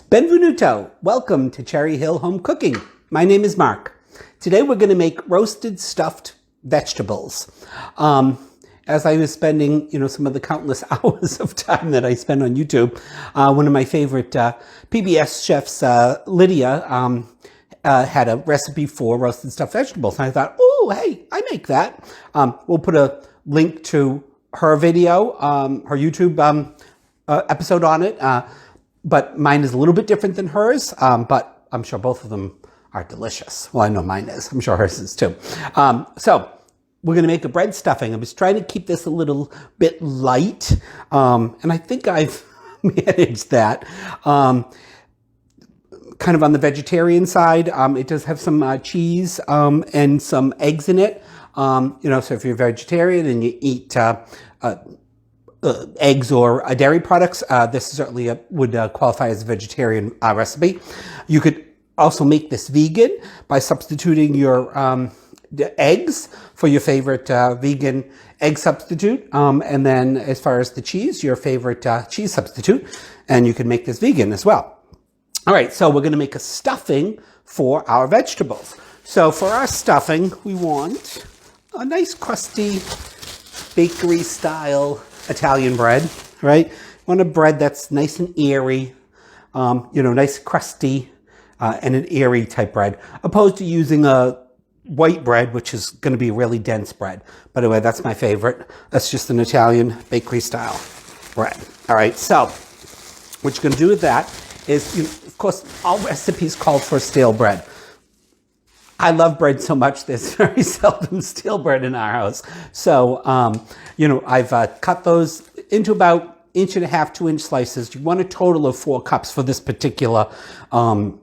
Benvenuto! Welcome to Cherry Hill Home Cooking. My name is Mark. Today we're going to make roasted stuffed vegetables. As I was spending, some of the countless hours of time that I spend on YouTube, one of my favorite PBS chefs, Lydia, had a recipe for roasted stuffed vegetables. And I thought, oh, hey, I make that. We'll put a link to her video, her YouTube episode on it. But mine is a little bit different than hers, but I'm sure both of them are delicious. Well, I know mine is. I'm sure hers is too. So we're going to make a bread stuffing. I was trying to keep this a little bit light, and I think I've managed that. Kind of on the vegetarian side, it does have some cheese and some eggs in it. So if you're a vegetarian and you eat eggs or dairy products, this certainly would qualify as a vegetarian recipe. You could also make this vegan by substituting your eggs for your favorite vegan egg substitute. And then as far as the cheese, your favorite cheese substitute. And you can make this vegan as well. All right, so we're going to make a stuffing for our vegetables. So for our stuffing, we want a nice crusty bakery style Italian bread, right? You want a bread that's nice and airy, nice crusty and an airy type bread, opposed to using a white bread, which is going to be a really dense bread. By the way, that's my favorite. That's just an Italian bakery style bread. All right, so what you're going to do with that is, of course, all recipes call for stale bread. I love bread so much, there's very seldom stale bread in our house. So, I've cut those into about 1.5 to 2-inch slices. You want a total of 4 cups for this particular amount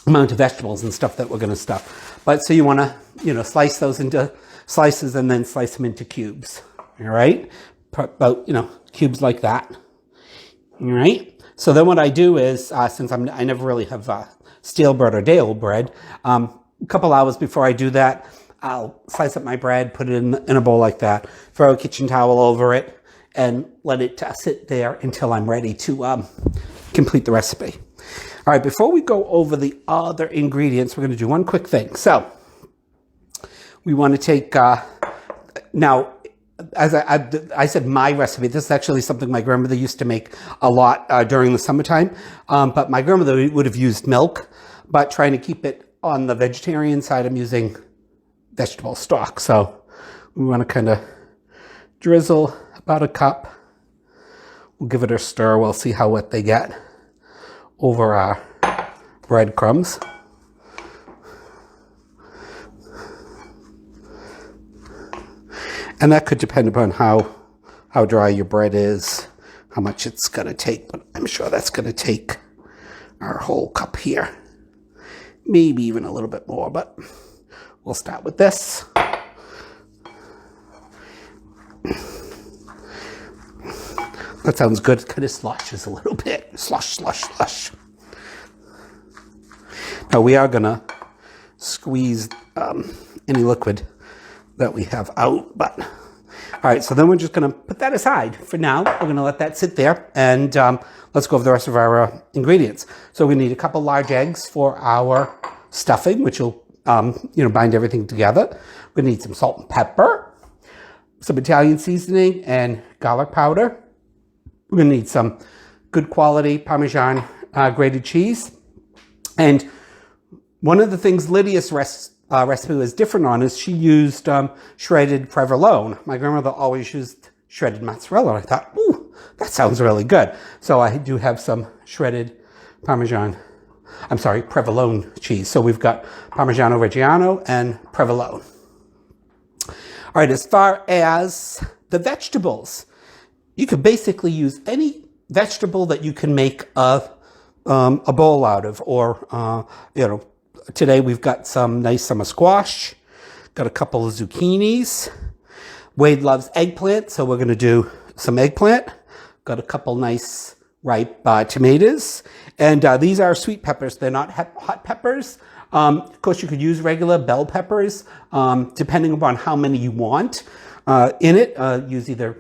of vegetables and stuff that we're going to stuff. But so you want to, slice those into slices and then slice them into cubes. All right? About, cubes like that. All right? So then what I do is, since I never really have stale bread or day-old bread, a couple hours before I do that, I'll slice up my bread, put it in a bowl like that, throw a kitchen towel over it, and let it sit there until I'm ready to complete the recipe. All right, before we go over the other ingredients, we're going to do one quick thing. So we want to take, now, as I said, my recipe, this is actually something my grandmother used to make a lot during the summertime, but my grandmother would have used milk, but trying to keep it on the vegetarian side, I'm using vegetable stock. So we want to kind of drizzle about a cup. We'll give it a stir. We'll see how wet they get over our breadcrumbs. And that could depend upon how dry your bread is, how much it's going to take. But I'm sure that's going to take our whole cup here. Maybe even a little bit more, but we'll start with this. That sounds good. It kind of sloshes a little bit. Slosh, slosh, slosh. Now we are going to squeeze any liquid that we have out, but all right, so then we're just going to put that aside for now. We're going to let that sit there, and let's go over the rest of our ingredients. So we need a couple large eggs for our stuffing, which will, bind everything together. We need some salt and pepper, some Italian seasoning, and garlic powder. We're going to need some good quality Parmesan grated cheese. And one of the things Lydia's recipe was different on is she used shredded provolone. My grandmother always used shredded mozzarella. And I thought, ooh, that sounds really good. So I do have some shredded provolone cheese. So we've got Parmigiano Reggiano and provolone. All right, as far as the vegetables, you could basically use any vegetable that you can make a bowl out of, or, today we've got some nice summer squash, got a couple of zucchinis. Wade loves eggplant, so we're going to do some eggplant. Got a couple nice ripe tomatoes. And these are sweet peppers. They're not hot peppers. Of course, you could use regular bell peppers, depending upon how many you want. in it.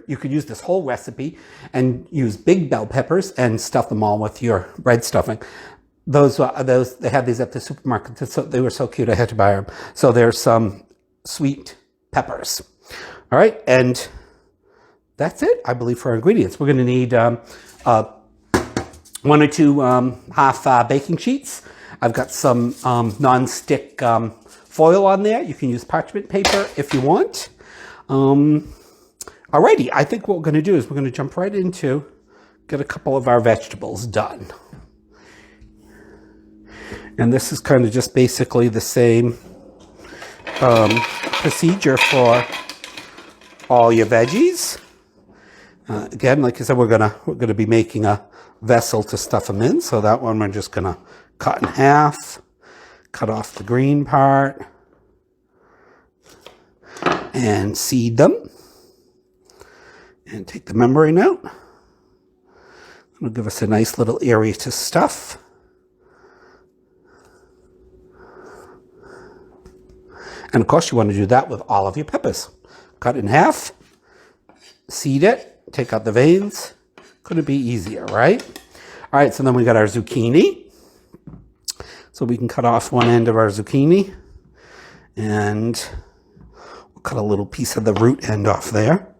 You could use this whole recipe and use big bell peppers and stuff them all with your bread stuffing. those they had these at the supermarket. They were so cute. I had to buy them. So there's some sweet peppers. All right, and that's it, I believe, for our ingredients. We're going to need 1 or 2 half baking sheets. I've got some non-stick foil on there. You can use parchment paper if you want. Alrighty, I think what we're going to do is we're going to jump right into get a couple of our vegetables done. And this is kind of just basically the same procedure for all your veggies. Again, like I said, we're gonna be making a vessel to stuff them in. So that one we're just gonna cut in half, cut off the green part, and seed them, and take the membrane out. It'll give us a nice little area to stuff. And of course, you want to do that with all of your peppers. Cut in half, seed it, take out the veins. Couldn't be easier, right? All right, so then we got our zucchini. So we can cut off one end of our zucchini, and we'll cut a little piece of the root end off there.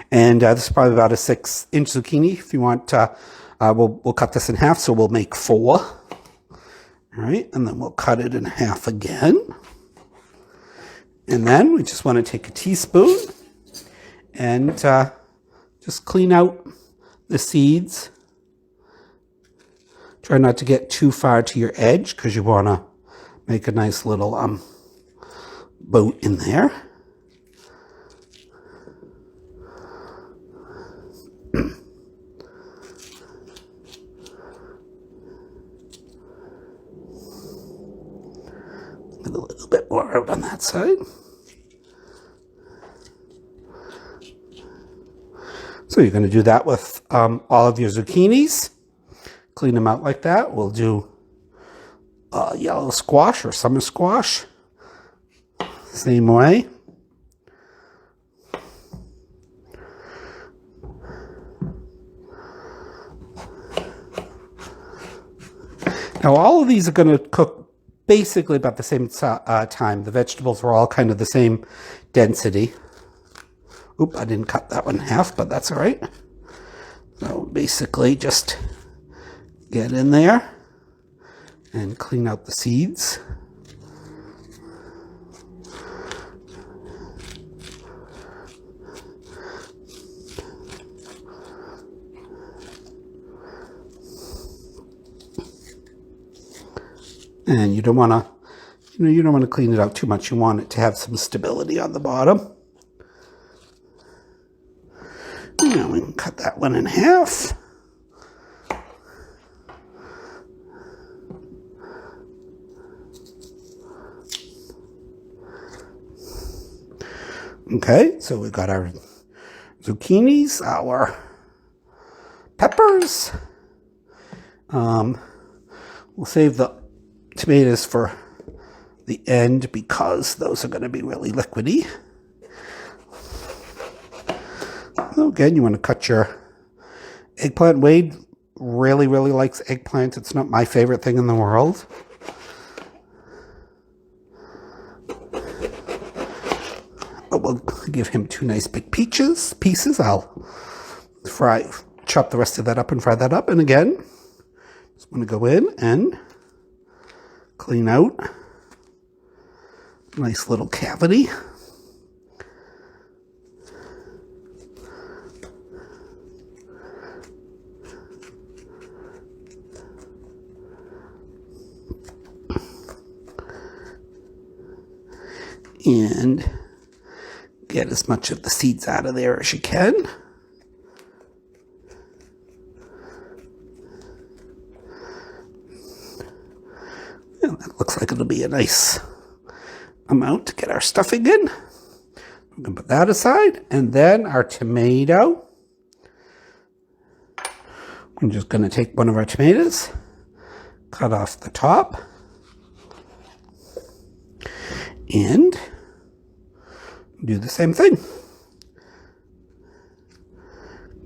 And this is probably about a 6-inch zucchini. If you want, we'll cut this in half, so we'll make 4. All right, and then we'll cut it in half again. And then we just want to take a teaspoon and just clean out the seeds. Try not to get too far to your edge because you want to make a nice little boat in there. Get a little bit more out on that side. So you're going to do that with all of your zucchinis. Clean them out like that. We'll do yellow squash or summer squash. Same way. Now all of these are going to cook basically about the same time. The vegetables are all kind of the same density. Oop, I didn't cut that one in half, but that's all right. So basically just get in there and clean out the seeds. And you don't want to, you don't want to clean it out too much. You want it to have some stability on the bottom. Now we can cut that one in half. Okay, so we've got our zucchinis, our peppers. We'll save the tomatoes for the end because those are going to be really liquidy. So again, you want to cut your eggplant. Wade really, really likes eggplant. It's not my favorite thing in the world. But we'll give him 2 nice big pieces. I'll chop the rest of that up and fry that up. And again, just want to go in and clean out a nice little cavity. And get as much of the seeds out of there as you can. And that looks like it'll be a nice amount to get our stuffing in. We can put that aside. And then our tomato. I'm just going to take one of our tomatoes, cut off the top, and do the same thing.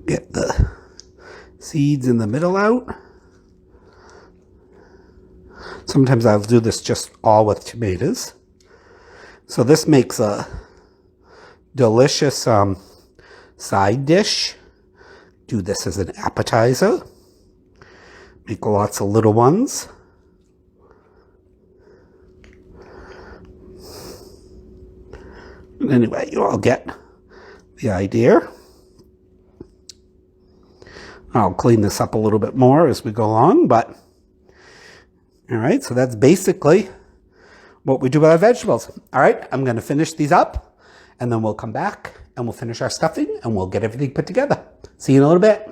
Get the seeds in the middle out. Sometimes I'll do this just all with tomatoes. So this makes a delicious side dish. Do this as an appetizer. Make lots of little ones. Anyway, you all get the idea. I'll clean this up a little bit more as we go along, but all right, so that's basically what we do with our vegetables. All right, I'm going to finish these up, and then we'll come back and we'll finish our stuffing and we'll get everything put together. See you in a little bit.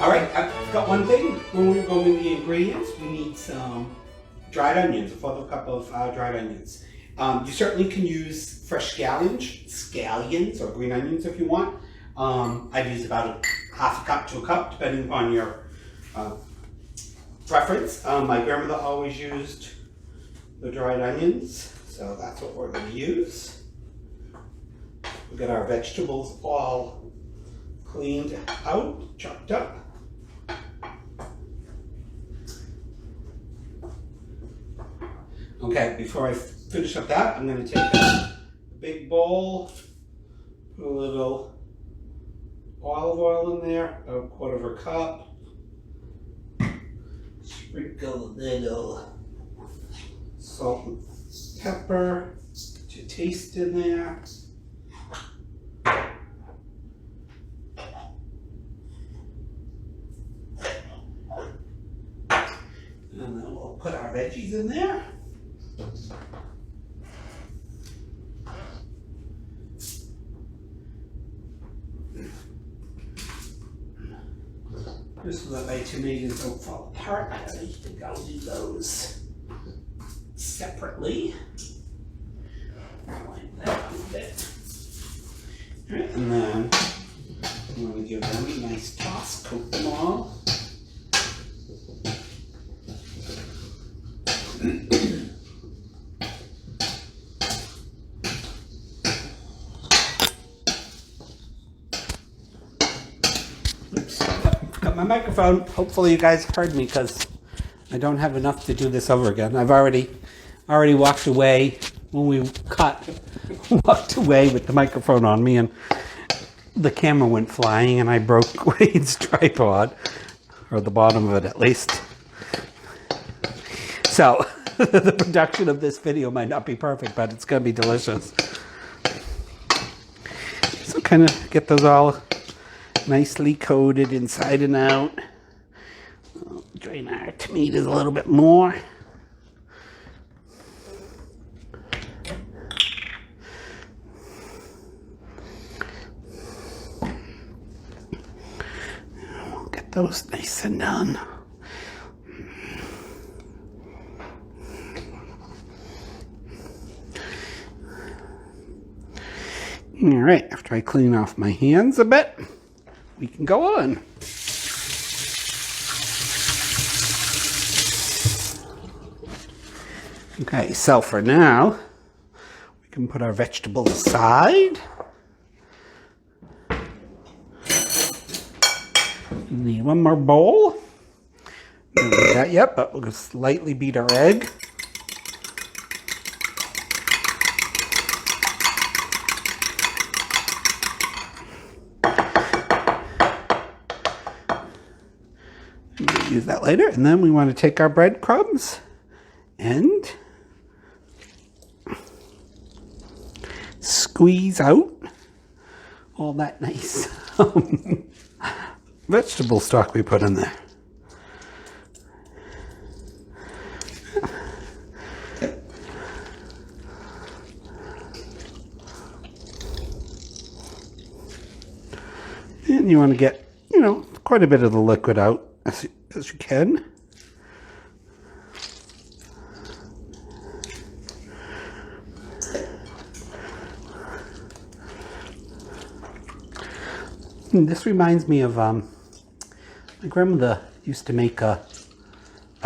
All right, I've got one thing. When we go in the ingredients, we need some dried onions, a 1/4 cup of dried onions. You certainly can use fresh scallions or green onions if you want. I'd use about 1/2 cup to a cup, depending upon your preference. My grandmother always used the dried onions, so that's what we're going to use. We'll get our vegetables all cleaned out, chopped up. Okay, before I finish up that, I'm going to take a big bowl, put a little olive oil in there, a 1/4 cup, sprinkle a little salt and pepper to taste in there. And then we'll put our veggies in there. Just so that my tomatoes don't fall apart, I think I'll do those separately. Like that a little bit. All right, and then I'm going to give them a nice toss, coat them all. Got my microphone. Hopefully you guys heard me because I don't have enough to do this over again. I've already walked away when we walked away with the microphone on me and the camera went flying and I broke Wade's tripod, or the bottom of it at least. So the production of this video might not be perfect, but it's going to be delicious. So kind of get those all nicely coated inside and out. I'll drain our tomatoes a little bit more. We'll get those nice and done. All right, after I clean off my hands a bit, we can go on. Okay, so for now, we can put our vegetables aside. Need one more bowl. Don't need that yet, but we'll just lightly beat our egg. Use that later. And then we want to take our breadcrumbs and squeeze out all that nice vegetable stock we put in there. And you want to get, you know, quite a bit of the liquid out as you can. And this reminds me of my grandmother used to make a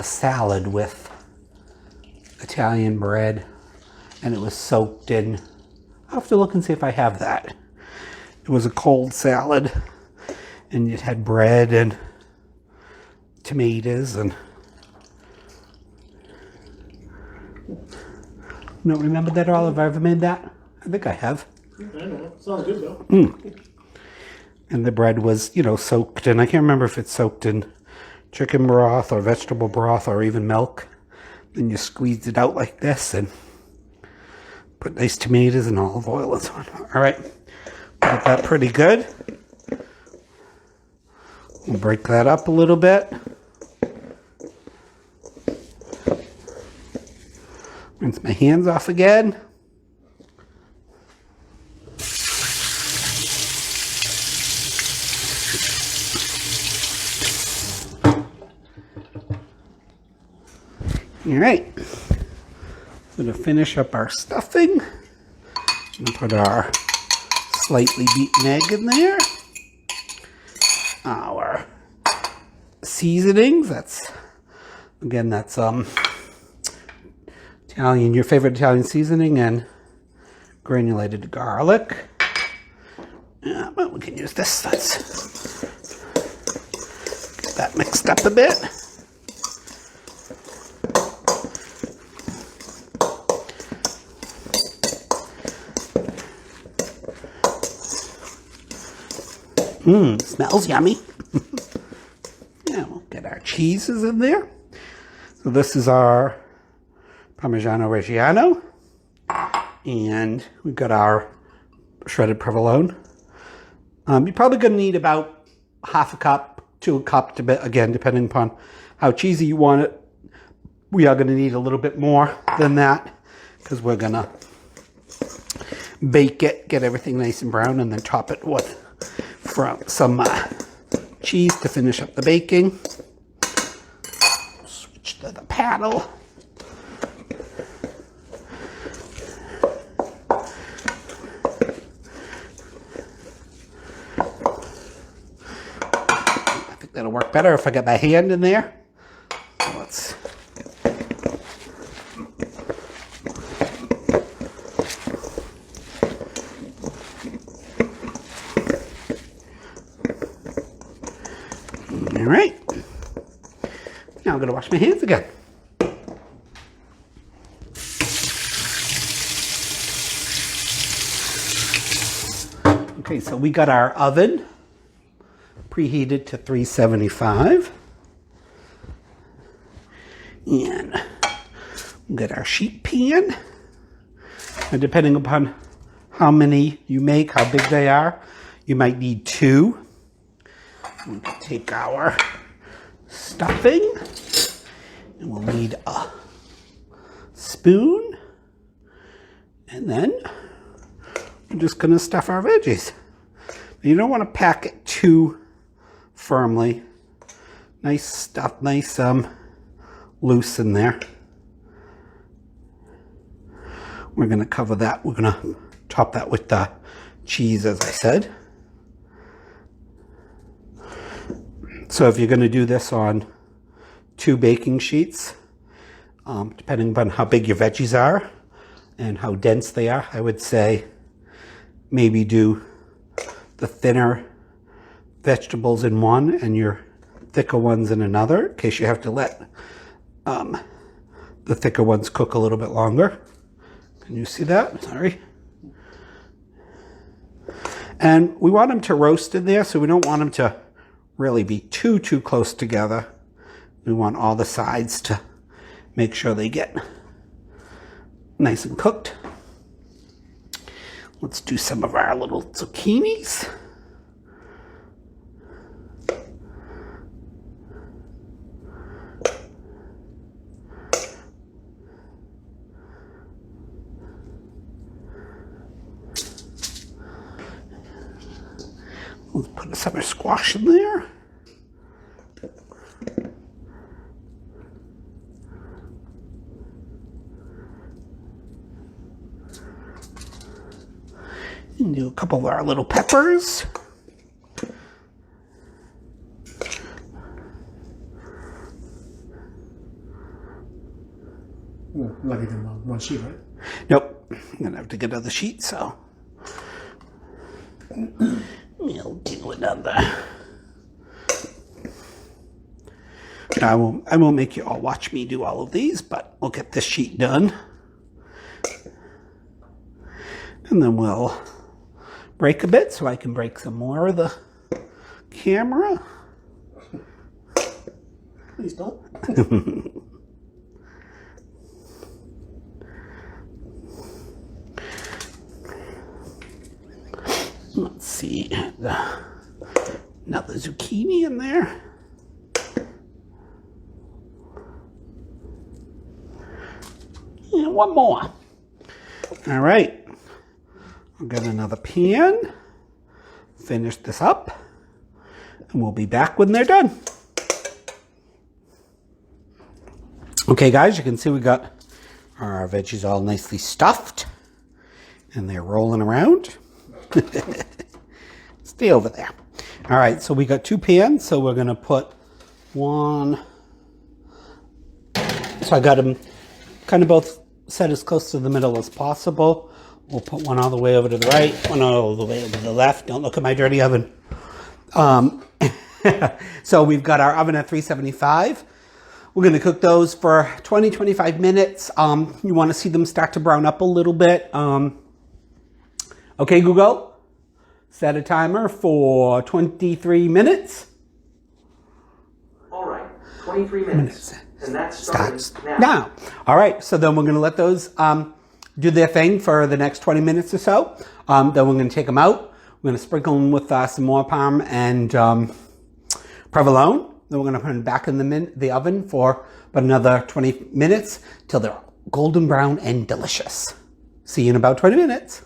salad with Italian bread, and it was soaked in. I'll have to look and see if I have that. It was a cold salad, and it had bread and tomatoes and. You don't remember that at all? Have I ever made that? I think I have. I know. Sounds good though. And the bread was, you know, soaked in, I can't remember if it's soaked in chicken broth or vegetable broth or even milk. Then you squeezed it out like this and put nice tomatoes and olive oil and so on. All right, got that pretty good. We'll break that up a little bit. Rinse my hands off again. All right, so to finish up our stuffing, we'll put our slightly beaten egg in there. Our seasonings, that's Italian, your favorite Italian seasoning, and granulated garlic. Yeah, well, we can use this. Let's get that mixed up a bit. Smells yummy. Yeah, we'll get our cheeses in there. So this is our Parmigiano Reggiano. And we've got our shredded provolone. You're probably going to need about half a cup to a cup, again, depending upon how cheesy you want it. We are going to need a little bit more than that because we're going to bake it, get everything nice and brown, and then top it with some cheese to finish up the baking. Switch to the paddle. I think that'll work better if I get my hand in there. So let's. All right, now I'm going to wash my hands again. Okay, so we got our oven preheated to 375. And we'll get our sheet pan. And depending upon how many you make, how big they are, you might need two. We can take our stuffing, and we'll need a spoon, and then we're just going to stuff our veggies. You don't want to pack it too firmly. Nice stuff, nice loose in there. We're going to cover that. We're going to top that with the cheese, as I said. So if you're going to do this on 2 baking sheets, depending upon how big your veggies are and how dense they are, I would say maybe do the thinner vegetables in one and your thicker ones in another, in case you have to let the thicker ones cook a little bit longer. Can you see that? Sorry. And we want them to roast in there, so we don't want them to really be too close together. We want all the sides to make sure they get nice and cooked. Let's do some of our little zucchinis. Let's put a summer squash in there. And do a couple of our little peppers. Lucky than one sheet, right? Nope. I'm gonna have to get another sheet, so we'll do another. I won't make you all watch me do all of these, but we'll get this sheet done. And then we'll break a bit so I can break some more of the camera. Please don't. Let's see, another zucchini in there. And one more. All right, I'll get another pan, finish this up, and we'll be back when they're done. Okay guys, you can see we got our veggies all nicely stuffed and they're rolling around. Stay over there. All right, so we got two pans, so we're gonna put one. So I got them kind of both set as close to the middle as possible. We'll put one all the way over to the right, one all the way over to the left. Don't look at my dirty oven. So we've got our oven at 375. We're gonna cook those for 20-25 minutes. You wanna see them start to brown up a little bit. Okay, Google, set a timer for 23 minutes. All right, 23 minutes. And that starts now. All right, so then we're going to let those do their thing for the next 20 minutes or so. Then we're going to take them out. We're going to sprinkle them with some more parm and provolone. Then we're going to put them back in the oven for about another 20 minutes till they're golden brown and delicious. See you in about 20 minutes.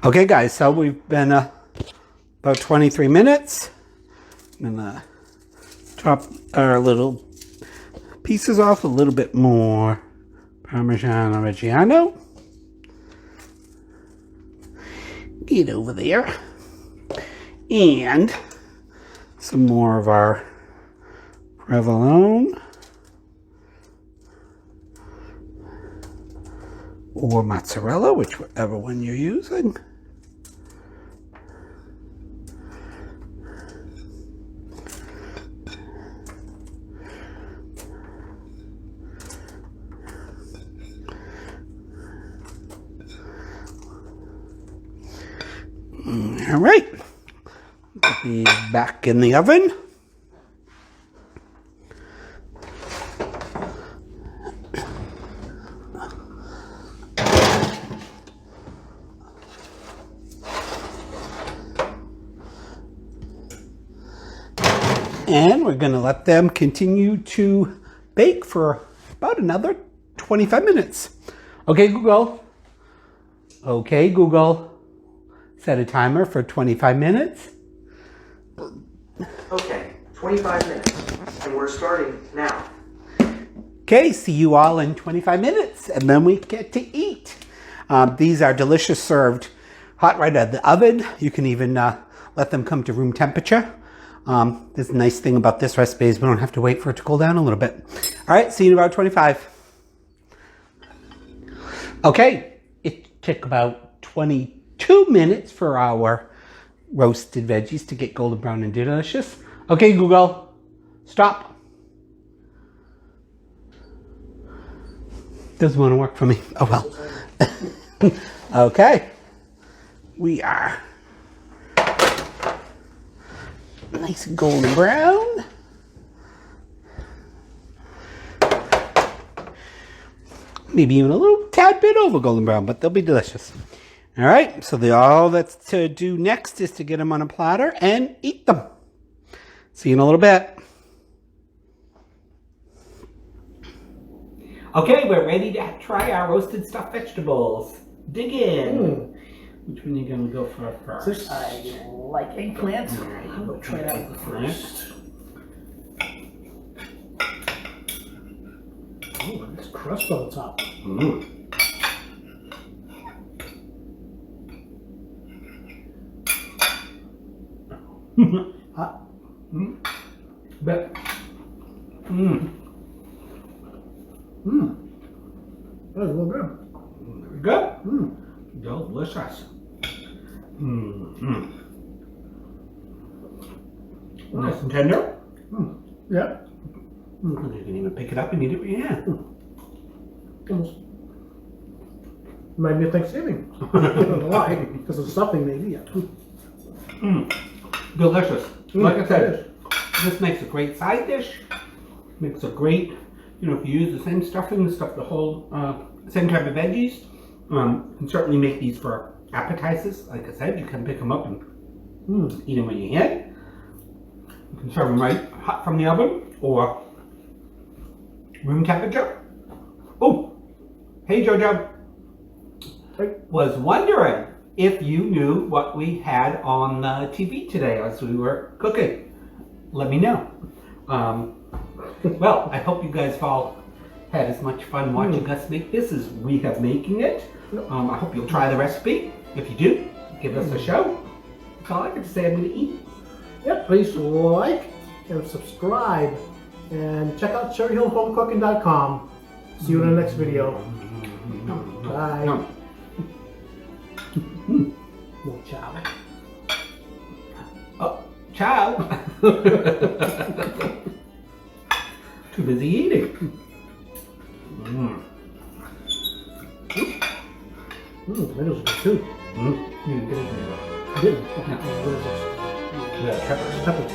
Okay guys, so we've been about 23 minutes. I'm gonna chop our little pieces off, a little bit more Parmigiano Reggiano. Get over there. And some more of our provolone. Or mozzarella, whichever one you're using. All right, be back in the oven. And we're going to let them continue to bake for about another 25 minutes. Okay, Google. Okay, Google. Set a timer for 25 minutes. Okay, 25 minutes. And we're starting now. Okay, see you all in 25 minutes. And then we get to eat. These are delicious, served hot right out of the oven. You can even let them come to room temperature. This nice thing about this recipe is we don't have to wait for it to cool down a little bit. All right, see you in about 25. Okay, it took about 22 minutes for our roasted veggies to get golden brown and delicious. Okay, Google, stop. Doesn't want to work for me. Oh well. Okay, we are nice and golden brown. Maybe even a little tad bit over golden brown, but they'll be delicious. All right, so all that's to do next is to get them on a platter and eat them. See you in a little bit. Okay, we're ready to try our roasted stuffed vegetables. Dig in. Which one are you going to go for first? I like eggplant. I'm going to try that one first. Oh, nice crust on the top. Hot. But, That was real good. very good. Delicious. Nice and tender. Yeah. You can even pick it up and eat it with your hand. Almost made me Thanksgiving. I don't know why, because of something maybe. Yeah. Delicious. Like I it said, this makes a great side dish. Makes a great, if you use the same stuffing, the whole same type of veggies. You can certainly make these for appetizers. Like I said, you can pick them up and eat them when you hand. You can serve them right hot from the oven or room temperature. Oh, hey Jojo. Hey. Was wondering if you knew what we had on the TV today as we were cooking. Let me know. Well, I hope you guys all had as much fun watching us make this as we have making it. I hope you'll try the recipe. If you do, give us a show. That's all I got to say. I'm going to eat. Yep, please like and subscribe and check out cherryhillhomecooking.com. See you in the next video. Bye. No chow. Oh, ciao. Too busy eating. Tomatoes are good too. You didn't get it. I didn't. What is this? Yeah, peppers. Peppers.